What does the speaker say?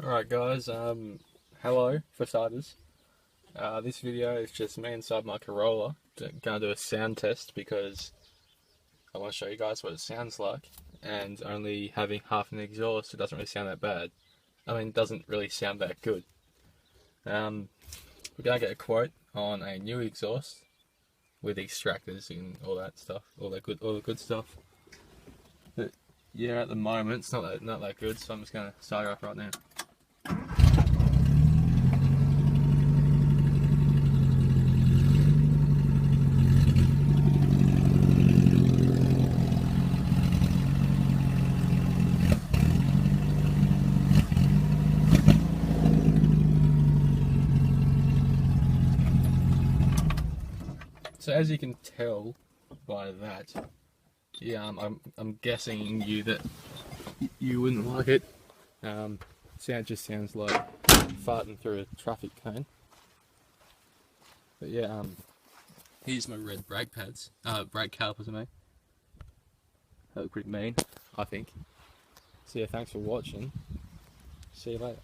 Alright guys, hello for starters. This video is just me inside my Corolla. Gonna do a sound test because I want to show you guys what it sounds like, and only having half an exhaust, it doesn't really sound that bad. I mean, it doesn't really sound that good. We're gonna get a quote on a new exhaust with extractors and all that stuff, all the good stuff. But yeah, at the moment it's not that good, so I'm just gonna start it up right now. So as you can tell by that, yeah, I'm guessing that you wouldn't like it. Sound just sounds like farting through a traffic cone. But yeah, here's my red brake pads, brake calipers I mean. They look pretty mean, I think. So yeah, thanks for watching. See you later.